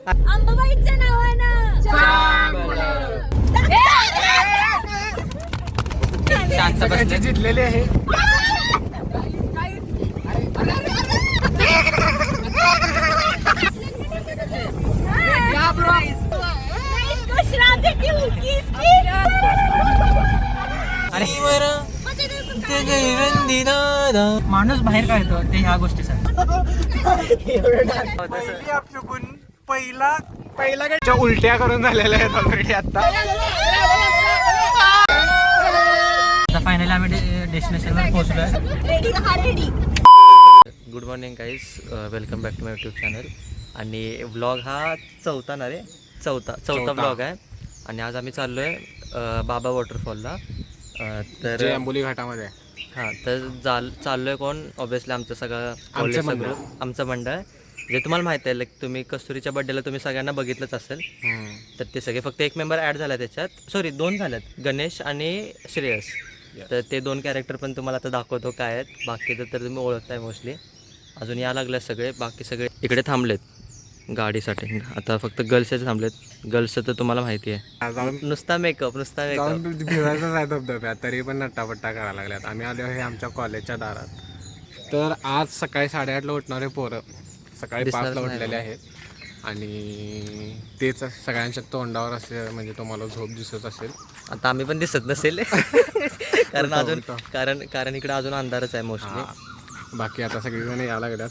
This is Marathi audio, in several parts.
अंबाबाईच्या नावानं शांत बसले जिंकलेले आहे. माणूस बाहेर काढतो ते ह्या गोष्टीसाठी. पहिला उलट्या करून झालेल्या आहेत ऑलरेडी. आता फायनली आम्ही डेस्टिनेशनवर पोहोचलोय. Good morning guys, welcome back to my YouTube channel. आणि व्लॉग हा चौथा व्लॉग आहे. आणि आज आम्ही चाललो आहे बाबा वॉटरफॉलला. तर आंबोली घाटामध्ये. हां, तर चाललो आहे कोण? ऑब्व्हियसली आमचं सगळं आमचं मंडळ. जे तुम्हाला माहिती आहे, लाईक तुम्ही कस्तुरीच्या बड्डेला तुम्ही सगळ्यांना बघितलंच असेल. तर ते सगळे फक्त एक मेंबर ॲड झाला त्याच्यात. सॉरी, 2 झाल्यात, गणेश आणि श्रेयस. तर ते 2 कॅरेक्टर पण तुम्हाला आता दाखवतो काय आहेत. बाकीचं तर तुम्ही ओळखताय मोस्टली. अजून या लागले सगळे. बाकी सगळे इकडे थांबलेत गाडीसाठी. आता फक्त गर्ल्सच थांबलेत. गर्ल्सचं तर तुम्हाला माहिती आहे, नुसता मेकअप. भिवायचा आहे धबधब्यात, तरी पण नट्टापट्टा करायला लागल्यात. आम्ही आलो हे आमच्या कॉलेजच्या दारात. तर आज सकाळी 8:30ला उठणारे पोरं सकाळी 5ला उठलेले आहेत. आणि तेच सगळ्यांच्या तोंडावर असे, म्हणजे तुम्हाला झोप दिसत असेल. आता आम्ही पण दिसत नसेल कारण अजून कारण इकडे अजून अंधारच आहे मोस्टली. बाकी आता सगळेजण यायला लागल्यात.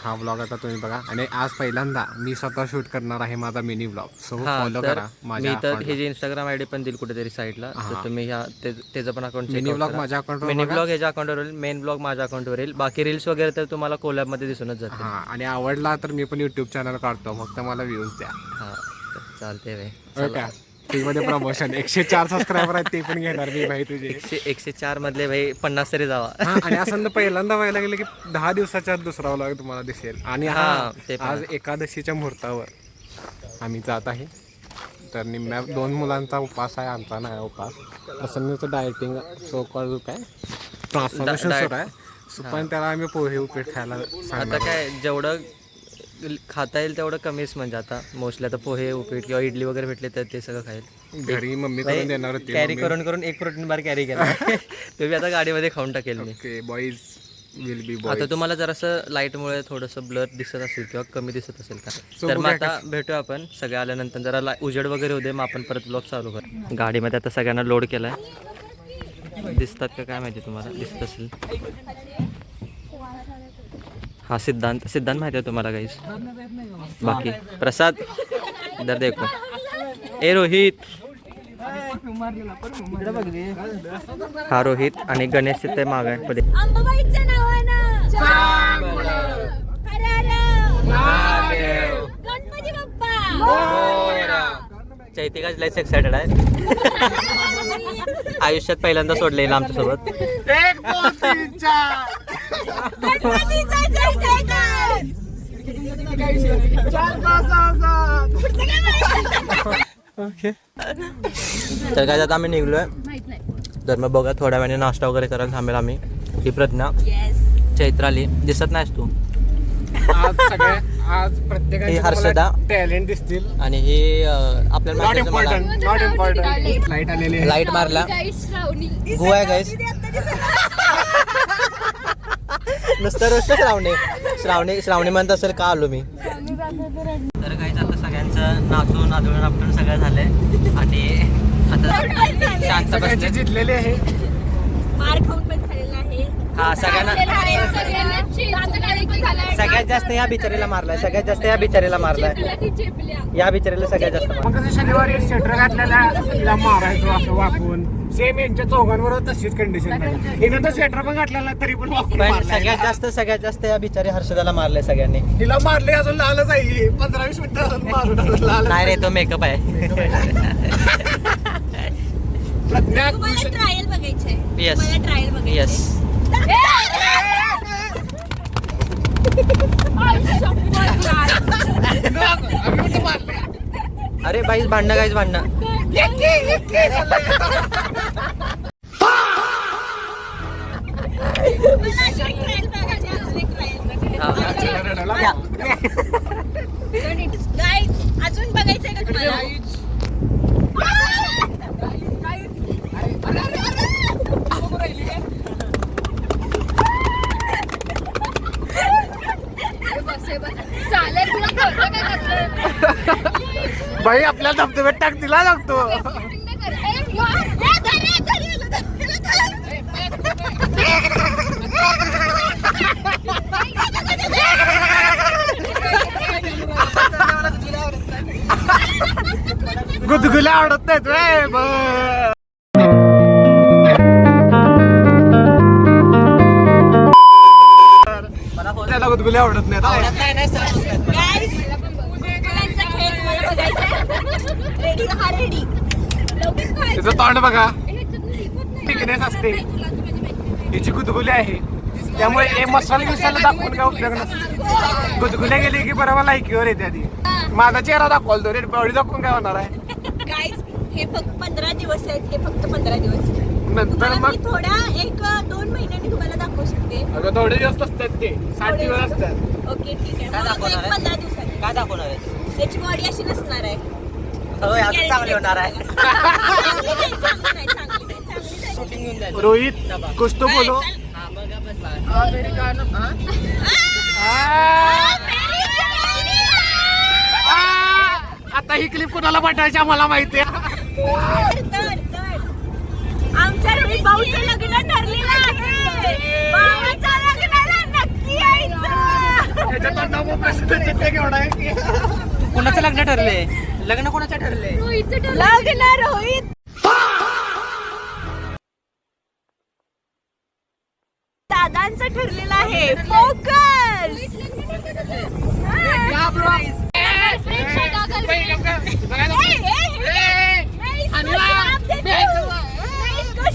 हा व्लॉग आता तुम्ही बघा. आणि आज पहिल्यांदा मी स्वतः शूट करणार आहे माझा मिनी व्लॉग. सो फॉलो करा माझ्या. मी तर हे जे इंस्टाग्राम आयडी पण देईल कुठेतरी साईडला. तर तुम्ही त्याचं पण अकाउंट, मिनी व्लॉग माझ्या अकाउंटवर, मिनी ब्लॉग ह्याच्या अकाउंटवर येईल, मेन ब्लॉग माझ्या अकाउंटवर येईल. बाकी रील्स वगैरे तर तुम्हाला कोलॅबमध्ये दिसूनच जाते. हां, आणि आवडला तर मी पण यूट्यूब चॅनल काढतो, फक्त मला व्ह्यूज द्या. हां, चालते भाई का मध्ये प्रमोशन. 104 सबस्क्रायबर आहेत, ते पण घेणार मी भाई तुझे. 104 मधले भाई 50 तरी जावा. आणि असं पहिल्यांदा व्हायला गेलं की 10 दिवसाच्या दुसरा व्लॉग तुम्हाला दिसेल. आणि आज एकादशीच्या मुहूर्तावर आम्ही जात आहे. तर निम्म्या 2 मुलांचा उपास आहे, आमचा नाही उपास. प्रसन्नचं डायटिंग सो कॉल्ड काय ट्रान्सफॉर्मेशन सुरू आहे. पण त्याला आम्ही पोहे उपीट खायला. आता काय जेवढं खाता येईल तेवढं कमीच. म्हणजे आता मोस्टली आता पोहे उपीट किंवा इडली वगैरे भेटले तर ते सगळं खाईल. घरी मम्मी करून देणार होती. कॅरी करून एक प्रोटीन बार कॅरी केला. तो मी आता गाडीमध्ये खाऊन टाकेल मी. Boys will be boys. आता तुम्हाला जरासं लाईटमुळे थोडंसं ब्लर दिसत असेल किंवा कमी दिसत असेल का, तर मग आता भेटूया आपण सगळे आल्यानंतर. जरा उजेड वगैरे होते, मग आपण परत ब्लॉग चालू करू. गाडीमध्ये आता सगळ्यांना लोड केलाय. दिसतात का काय माहिती तुम्हाला, दिसत असेल. हा सिद्धांत माहिती आहे तुम्हाला गाईस. बाकी प्रसाद इधर देखो. ए रोहित, हा रोहित. आणि गणेश तिथे माग आहे पुढे. अंबाबाईच्या नावानं गणपती बाप्पा. चैतिकाच लयच एक्सायटेड आहे. आयुष्यात पहिल्यांदा सोडलेलं आमच्यासोबत. तर काय आता आम्ही निघलोय. तर मग बघा, थोड्या वेळाने नाश्ता वगैरे करायला थांबेल आम्ही. ही प्रज्ञा, चैत्राली दिसत नाहीस तू. आज प्रत्येकाची हर्षदा टॅलेंट दिसतील. आणि हे आपल्याला नॉट इम्पॉर्टंट. लाईट आलेली आहे. लाईट मारला. गोवा आहे गाईस. नुसतं रोज श्रावणी म्हणत असेल का आलो मी. तर काहीच आता सगळ्यांचं नाचून आदळून आपटून सगळं झालंय. आणि आता शांत बसले. जिंकलेले आहे. मार खाऊन पण झालेला आहे. हा, सगळ्यात जास्त या बिचारीला मारलाय. या बिचारीला सगळ्यात जास्त मग कसं शनिवारी स्वेटर घातलेला मारायचो असं वाकून. सेम यांच्या चौघांवर तशीच कंडिशन. इथं तर स्वेटर पण घातलेला तरी पण सगळ्यात जास्त या बिचारी हर्षदाला मारलंय सगळ्यांनी. तिला मारले अजून लालच आहे. 15-20 मिनिटं मारून नाही रे, तो मेकअप आहे. ट्रायल बघायचंय. येस. अरे बाईच भांडणं, काहीच भांडणं. गाईज अजून बघायचंय का तुम्हाला बाई आपल्या धबधब्यात टाक दिला लागतो. गुदगुल्या आवडत नाहीत रे. त्याला गुदगुल्या आवडत नाहीत. त्याचं तोंड बघा, टिकनेस असते, हिची गुदगुली आहे, त्यामुळे हे मसाला बिसाला दाखवून काय उपयोग नसतो. गुदगुल्या गेली की बरोबर लायकीवर येते आधी. माझा चेहरा दाखवल तो रे, बॉडी दाखवून काय होणार आहे. हे फक्त 15 दिवस आहेत. हे फक्त 15 दिवस नंतर मग थोडा 1-2 महिन्यांनी तुम्हाला दाखवू शकते. अगं थोडे दिवस असतात ते, 60 दिवस असतात. ओके ठीक आहे. काय दाखवणार आहे? 15 दिवसांनी काय दाखवणार आहे? त्याची बॉडी अशी नसणार आहे. चांगली होणार आहे. चांगली नाही. रोहित कुछ तो बोलो. आता ही क्लिप कोणाला पाठवायची आम्हाला माहिती आहे. आमच्या रोहित भाऊचं लग्न ठरलेलं आहे. भावाच्या लग्नाला नक्की यायचं. कोणाचं लग्न ठरले? लग्न कोणाचं ठरले? लग्न रोहित दादांचं ठरलेलं आहे. फोकस.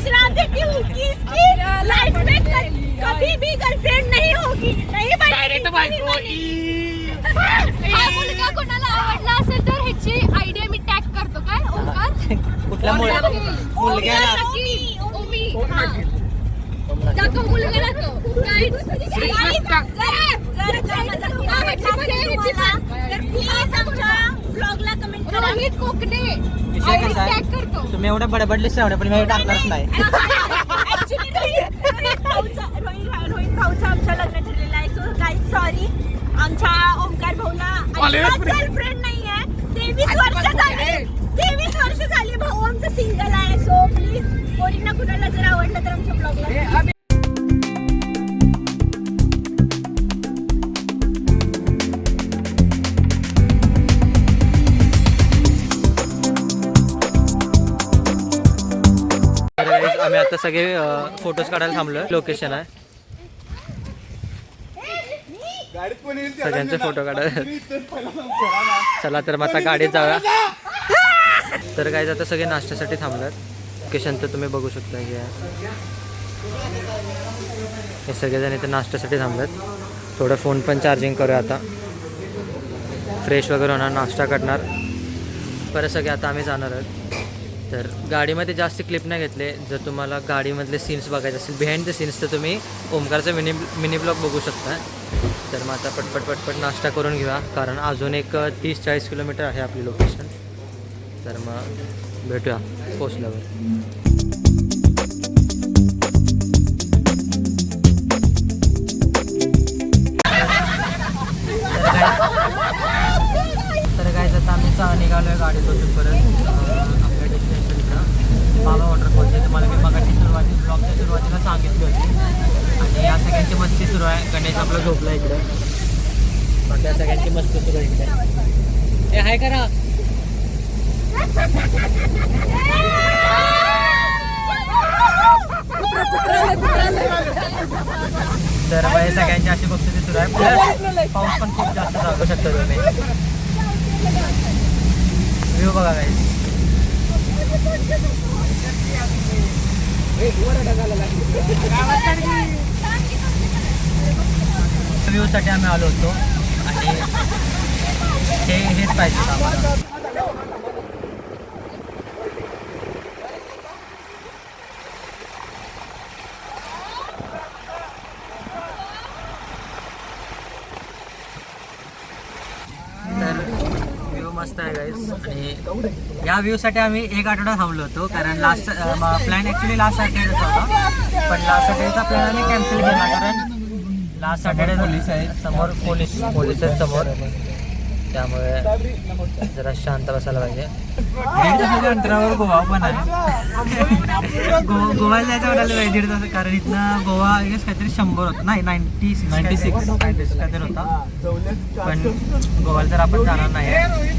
श्राप देती हूँ कि इसकी लाइफ में कभी भी गर्लफ्रेंड नहीं होगी. नहीं डायरेक्ट हा मुलगा कोणाला आवडला असेल तर ह्याची आयडिया मी टॅग करतो. काय ओंकार कुठल्या मुलग्याला? दाखव मुलगा दाखव. रोहित कोकणे विषय कसा आहे? टॅग करतो. तुम्ही एवढ्या बडबडले श्रावणे पण मी टाकणारच नाही. रोहित भाऊचं आमचं लग्न ठरलेलं आहे. सो गाईज सॉरी, आमच्या ओंकार भाऊला गर्लफ्रेंड नाही आहे. 23 वर्ष झाली. 23 वर्ष झाली. भाऊ आमचा सिंगल आहे. सो प्लीज कोणीना कुणाला जर आवडलं तर आमच्या ब्लॉगला आम्ही आता सगळे फोटोज काढायला थांबलोय. लोकेशन आहे, सगळ्यांचे फोटो काढायला. चला तर मग आता गाडीत जाऊया. तर काय आता सगळे नाश्त्यासाठी थांबलात. लोकेशन तर तुम्ही बघू शकता. हे सगळेजण इथे नाश्त्यासाठी थांबलात. थोडं फोन पण चार्जिंग करूया. आता फ्रेश वगैरे होणार, नाश्ता करणार, परत सगळे आता आम्ही जाणार आहोत. तर गाडीमध्ये जास्त क्लिप नाही घेतले. जर तुम्हाला गाडीमधले सीन्स बघायचे असेल, बिहाइंड द सीन्स, तर तुम्ही ओमकारचा मिनी ब्लॉग बघू शकता. तर मग आता पटपट नाश्ता करून घेऊया, कारण अजून एक 30-40 किलोमीटर आहे आपली लोकेशन. तर मग भेटूया पोचल्यावर. तर काय आता आम्ही निघालो आहे गाडी बसून परत आपल्या डेस्टिनेशनला बाबा वॉटरफॉल, जे तुम्हाला मी मगाशी ब्लॉगच्या सुरुवातीला सांगितली होती. आणि या सगळ्यांची मस्ती सुरू आहे. गणेश आपला झोपला इकडे. बाकी या सगळ्यांची मस्ती सुरू आहे इकडे. हे हाय करा. तर मग सगळ्यांची अशी बक्षिसी सुरू आहे. प्लस पाऊस पण खूप जास्त लागू शकतो. तुम्ही व्ह्यू बघा गाईस. व्ह्यूसाठी आम्ही आलो होतो आणि हेच पाहिजे आम्हाला. तर मस्त आहे गाईस. आणि या व्ह्यू साठी आम्ही एक आठवडा थांबलो होतो, कारण लास्ट प्लॅन ऍक्च्युली लास्ट सॅटर्डेचा होता, पण लास्ट सॅटर्डेचा प्लॅन आम्ही कॅन्सल केला, कारण लास्ट सॅटर्डे पोलीस आहेत समोर, पोलीस आहेत समोर, त्यामुळे जरा शांत बसायला पाहिजे. 1.5 तासाच्या अंतरावर गोवा पण आहे. गोव्याला जायचं म्हणाले पाहिजे 1.5 तास, कारण इथनं गोवा आय गेस काहीतरी 100 होतं, नाही 96 काहीतरी होता, पण गोव्याला तर आपण जाणार नाही.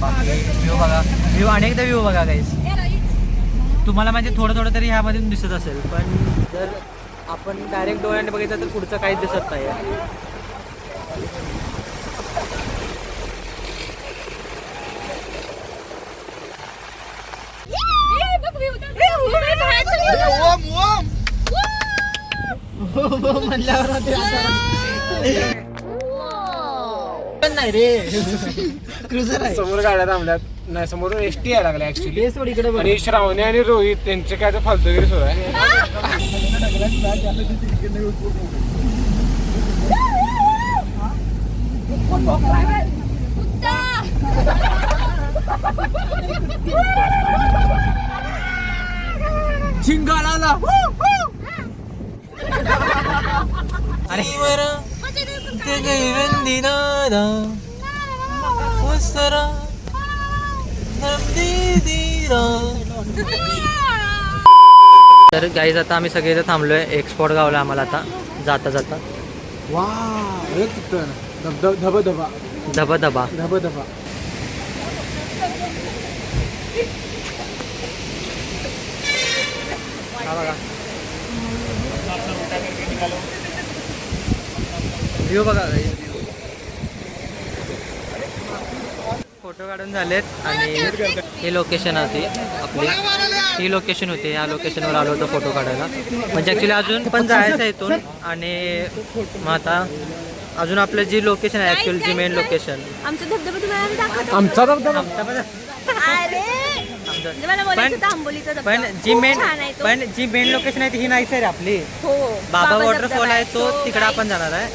बाकी व्ह्यू बघा, अनेकदा व्ह्यू बघा गाईस. तुम्हाला म्हणजे थोडं तरी ह्यामधून दिसत असेल, पण जर आपण डायरेक्ट डोळ्याने बघितलं तर पुढचं काहीच दिसत नाही आहे. नाही रे, क्रुझर आहे. समोर गाड्या थांबल्यात, नाही समोर एसटी यायला लागल्या ऍक्च्युली, आणि श्रावणी आणि रोहित त्यांचे काय तर फालतूगिरी सुरू आहे. चिंगाला अरे तर गाईज आता आम्ही सगळे इथं थांबलोय. एक स्पॉट गावला आम्हाला आता जाता जाता. वा धबधबा धबा धबा धबधबा. हा बघा व्ह्यू बघा. फोटो काढून झालेत आणि ही लोकेशन होती आपली, ही लोकेशन होती. या लोकेशनवर आलो होतो फोटो काढायला. म्हणजे ॲक्च्युली अजून पण जायचं आहे इथून, आणि मग आता अजून आपलं जी लोकेशन आहे ॲक्च्युअली जी मेन लोकेशन, आमचा धबधबा तुम्हाला दाखवतो. आमचा धबधबा अरे म्हणजे मला बोलायचं होतं आंबोलीचा धबधबा. पण जी मेन लोकेशन आहे ती ही नाहीच आहे रे आपली. हो, बाबा वॉटरफॉल धबधबा आहे तो तिकडे आपण जाणार आहे,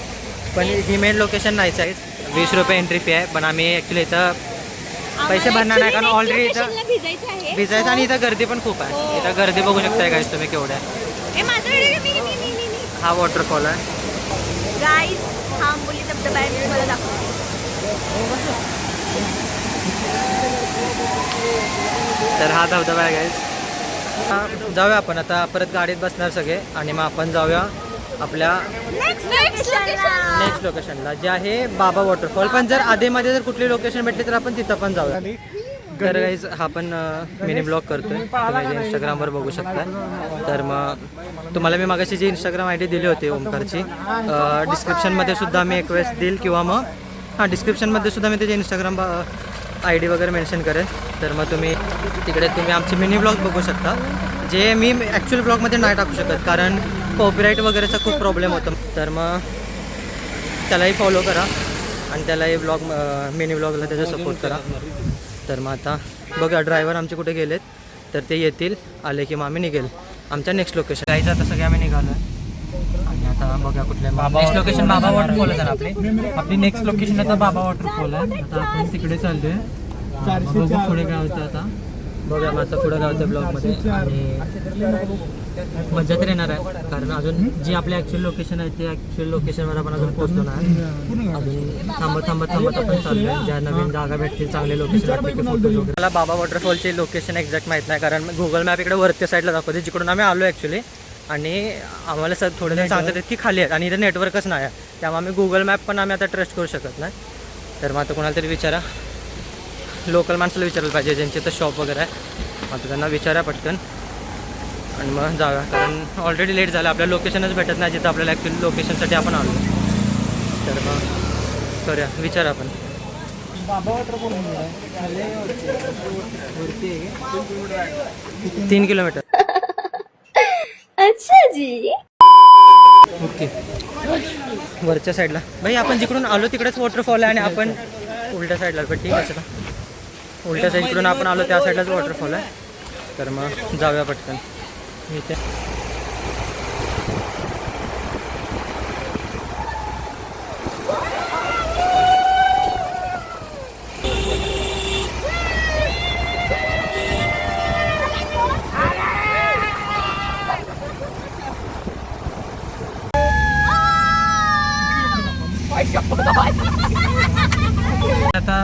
पण ही मेन लोकेशन नाहीच आहे. 20 रुपये एंट्री फी आहे, पण आम्ही ॲक्च्युली इथं पैसे भरणार नाही, कारण ऑलरेडी इथं भिजायचं आणि इथं गर्दी पण खूप आहे. इथं गर्दी बघू शकताय गाईस तुम्ही केवढ्या. हा वॉटरफॉल आहे गाईस, हा आंबोली धबधबा आहे, मी तुम्हाला दाखवतो. तर हा धबधबा आहे गाईस. जाऊया आपण आता, परत गाडीत बसणार सगळे आणि मग आपण जाऊया आपल्या नेक्स्ट लोकेशनला, जे आहे बाबा वॉटरफॉल. पण जर आधीमध्ये जर कुठली लोकेशन भेटली तर आपण तिथं पण जाऊया. तर गाईज हा पण मिनी ब्लॉग करतोय, तुम्ही इंस्टाग्रामवर बघू शकता. तर मग तुम्हाला मी मागाशी जी इंस्टाग्राम ID दिली होती ओमकारची, डिस्क्रिप्शनमध्ये सुद्धा मी एक वेळेस देईल, किंवा मग हां डिस्क्रिप्शनमध्ये सुद्धा मी त्याची इंस्टाग्राम ID वगैरे मेन्शन करेन. तर मग तुम्ही तिकडे आमचे मिनी ब्लॉग बघू शकता, जे मी ॲक्च्युअल ब्लॉगमध्ये नाही टाकू शकत, कारण कॉपीराईट वगैरेचा खूप प्रॉब्लेम होतो. तर मग त्यालाही फॉलो करा आणि त्यालाही ब्लॉग मिनी ब्लॉगला त्याचा सपोर्ट करा. तर मग आता बघा ड्रायव्हर आमचे कुठे गेलेत, तर ते येतील, आले की मग आम्ही निघेल आमच्या नेक्स्ट लोकेशन. जायचं आता सगळे आम्ही निघालो आणि आता बघा कुठल्या नेक्स्ट लोकेशन बाबा वॉटरफॉल आहे. आपली नेक्स्ट लोकेशन आता बाबा वॉटरफॉल आहे. आता आपण तिकडे चाललोय, बघू पुढे काय होतं. आता बघा माझं पुढं काय होतं ब्लॉगमध्ये, आणि मजा तर येणार आहे, कारण अजून जी आपली ॲक्च्युअल लोकेशन आहे ते ॲक्च्युअल लोकेशनवर आपण अजून पोहोचलो नाही. अजून थांबत आपण चाललोय. ज्या नवीन जागा भेटतील, चांगले लोकेशन फोटोज वगैरे. मला बाबा वॉटरफॉलची लोकेशन एक्झॅक्ट माहीत नाही, कारण गुगल मॅप इकडे वरच्या साईडला दाखवते जिकडून आम्ही आलो ॲक्च्युली, आणि आम्हाला सर थोडे सांगतात की खाली आहेत आणि इथं नेटवर्कच नाही आहे, त्यामुळे आम्ही गुगल मॅप पण आम्ही आता ट्रस्ट करू शकत नाही. तर मग आता कोणाला तरी विचारा, लोकल माणसाला विचारायला पाहिजे ज्यांचे तर शॉप वगैरे आहे. आता त्यांना विचारा पटकन आणि मग जाऊया, कारण ऑलरेडी लेट झालं, आपल्या लोकेशनच भेटत नाही जिथं आपल्याला ॲक्च्युअली लोकेशनसाठी आपण आलो. तर मग करूया, विचारा आपण. बाबा वॉटरफॉल 3 किलोमीटर. अच्छा जी. ओके, वरच्या साईडला भाई आपण जिकडून आलो तिकडेच वॉटरफॉल आहे, आणि आपण उलट्या साईडला पण ठीक आहे. उलट्या साईडकडून आपण आलो त्या साईडलाच वॉटरफॉल आहे. तर मग जाऊया पटकन इथे.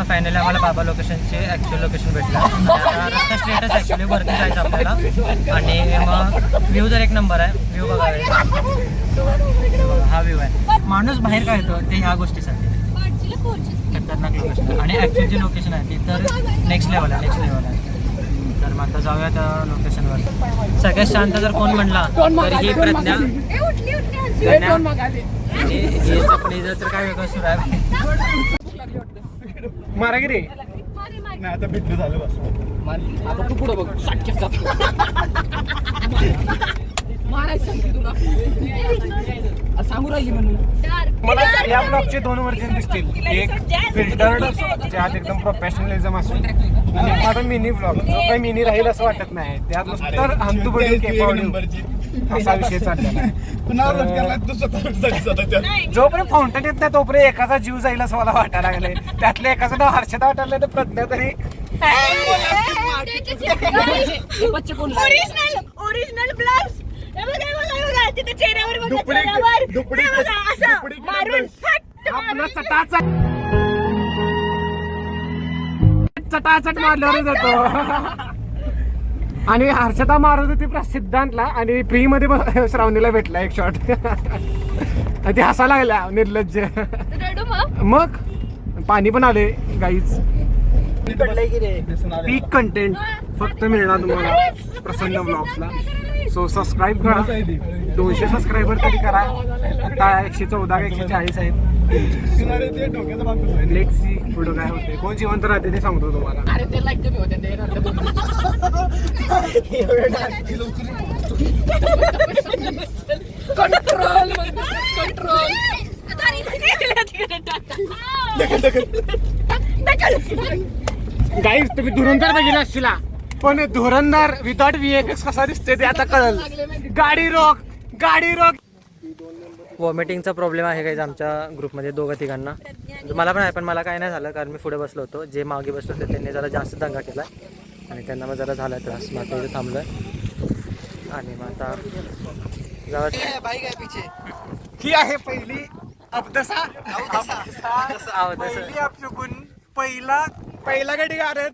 फायनली आम्हाला बाबा लोकेशनचे ॲक्च्युअल लोकेशन भेटलं. आता रस्ता स्ट्रेटच ॲक्च्युली वरती जायचं आपल्याला. आणि मग व्ह्यू तर एक नंबर आहे. व्ह्यू बघा हा व्ह्यू आहे. माणूस बाहेर काय येतो ते ह्या गोष्टीसाठी. खतरनाक लोकेशन आणि ॲक्च्युअल जी लोकेशन आहे ती तर नेक्स्ट लेवल आहे. तर मग आता जाऊया त्या लोकेशनवर. सगळ्यात शांत जर कोण म्हणला तर ही प्रज्ञा. आणि ही चपणी जर तर काय वेगळं सुरू आहे. मारागिरी आता भेटलं झालं बस. आता तू पुढं बघ. सांगू राहिली म्हणून मला या ब्लॉगचे 2 व्हर्जन दिसतील. एक फिल्टर्ड ज्यात एकदम प्रोफेशनलिझम असेल आणि माझा मिनी ब्लॉग जो काही मिनी राहील असं वाटत नाही. त्यात नुसतं हंतू बडी असा विषय चाललेला आहे. जोपर्यंत फाउंटन येत नाही तोपर्यंत एकाचा जीव जाईल असं मला वाटायला लागलंय. त्यातलं एकाचं नाव हर्षदा वाटायला तर प्रज्ञा तरी ओरिजिनल ब्लाउज तिथे चेहऱ्यावर बघा, चेहऱ्यावर. हे बघा, असं मारून फट आपला चटाचट मारल्यावर जातो. आणि हर्षदा मारत होती सिद्धांतला आणि फ्री मध्ये श्रावणीला भेटला एक शॉट. ती हसायला लागला निर्लज्ज. मग पाणी पण आले गाईच. पीक कंटेंट फक्त मिळणार तुम्हाला प्रसन्न ब्लॉग्सला. सो सबस्क्राईब करा. 200 सबस्क्रायबर तरी करा. आता 114 का 140 आहेत. लेट्स सी पुढं काय होते. कोण जिवंत राहते ते सांगतो तुम्हाला. अरे ते लाईक कमी होते ते कंट्रोल कंट्रोल. गाईज तुम्ही धुरंधर बघितला असशीला पण धुरंधर विदाउट VFX कसा दिसते ते आता कळल. गाडी रोक. वॉमिटिंगचा प्रॉब्लेम आहे काही आमच्या ग्रुपमध्ये 2-3 मला पण आहे. पण मला काय नाही झालं कारण मी पुढे बसलो होतो. जे मागे बसलो होते त्यांनी जरा जास्त दंगा केला आणि त्यांना मग जरा झाला त्रास. मग आता इथे थांबलोय आणि मग आता जाऊ. ही आहे पहिली अब्दसा. पहिली अपचुकून पहिला गाडी गारत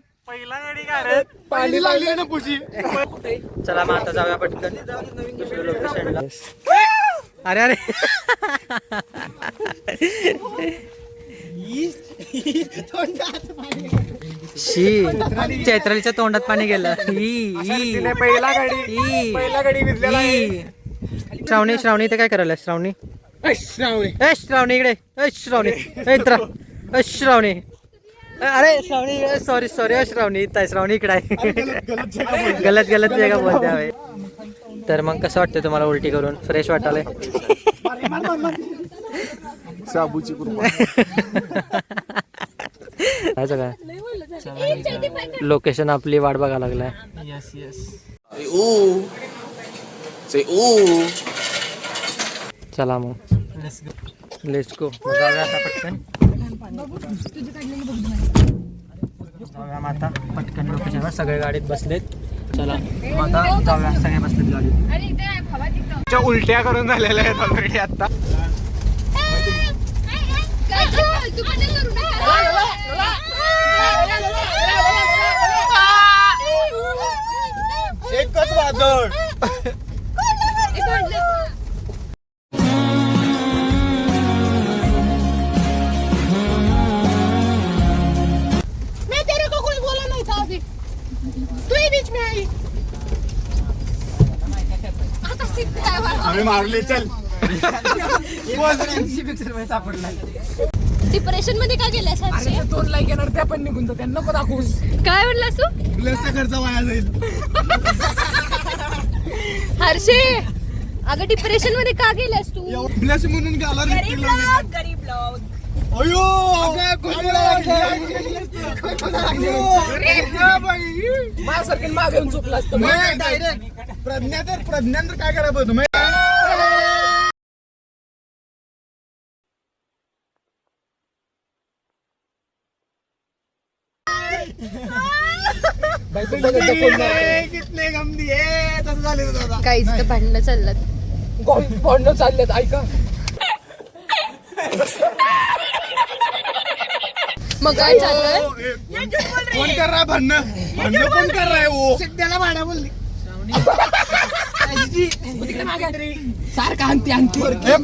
पाणी लागली ना पुशी. चला मग आता जाऊया पटकन दुसऱ्या लोकेशनला. अरे शी चैत्रालीच्या तोंडात पाणी गेलं. पहिला गाडी भिजलेला आहे. श्रावणी ते काय करायला? श्रावणी इकडे. श्रावणी अरे श्रावणी सॉरी श्रावणी इकडे आहे. गलत जगा बोलते हवे. तर मग कसं वाटतं तुम्हाला उलटी करून? फ्रेश वाटायला? साबूची लोकेशन आपली वाट बघा लागलाय. चला मग लेट्स गो. जाऊया आता पटकन. जाऊया मग आता पटकन लोकेशनवर. सगळे गाडीत बसलेत. चला मग आता जाऊया. सगळे बसलेत गाडीत. उलट्या करून झालेल्या आहेत ऑलरेडी आता. एकच वादळ. मैं तेरे को कुछ बोला नहीं था अभी. तू ही बीच में आई. आता सीधा है. आम्ही मारले. चल डिप्रेशन मध्ये का गेलास? अरे 2 लाईक येणार त्या पण निघून जाते. नको दाखवूस. काय म्हणलास तू? प्लसचा खर्च वाया जाईल. हर्षे अगं डिप्रेशन मध्ये का गेलास तू? प्लस म्हणून गेला. गरीब ब्लॉग. अयो माझ्यासारखी मागे येऊन चुकला असतं. डायरेक्ट प्रज्ञा तर काय करायचं होतं? कितने गम दिए. तसं झालं दादा. काहीच तर भांडणं चाललं. भांडणं चाललेत. ऐका मग काय चाललंय ये झूठ बोल रही कोण है कर रहा है भांडणं भांडणं कोण कर रहा है वो त्याला भाडा बोलली तिकडे मागे सारखा आणती आणती ए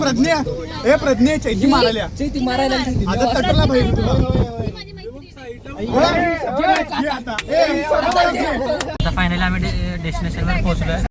प्रज्ञा चैती मारायला ती मारायला लागली. आता तटला पाहिजे तुला आता फायनली आम्ही डेस्टिनेशनवर पोहोचलोय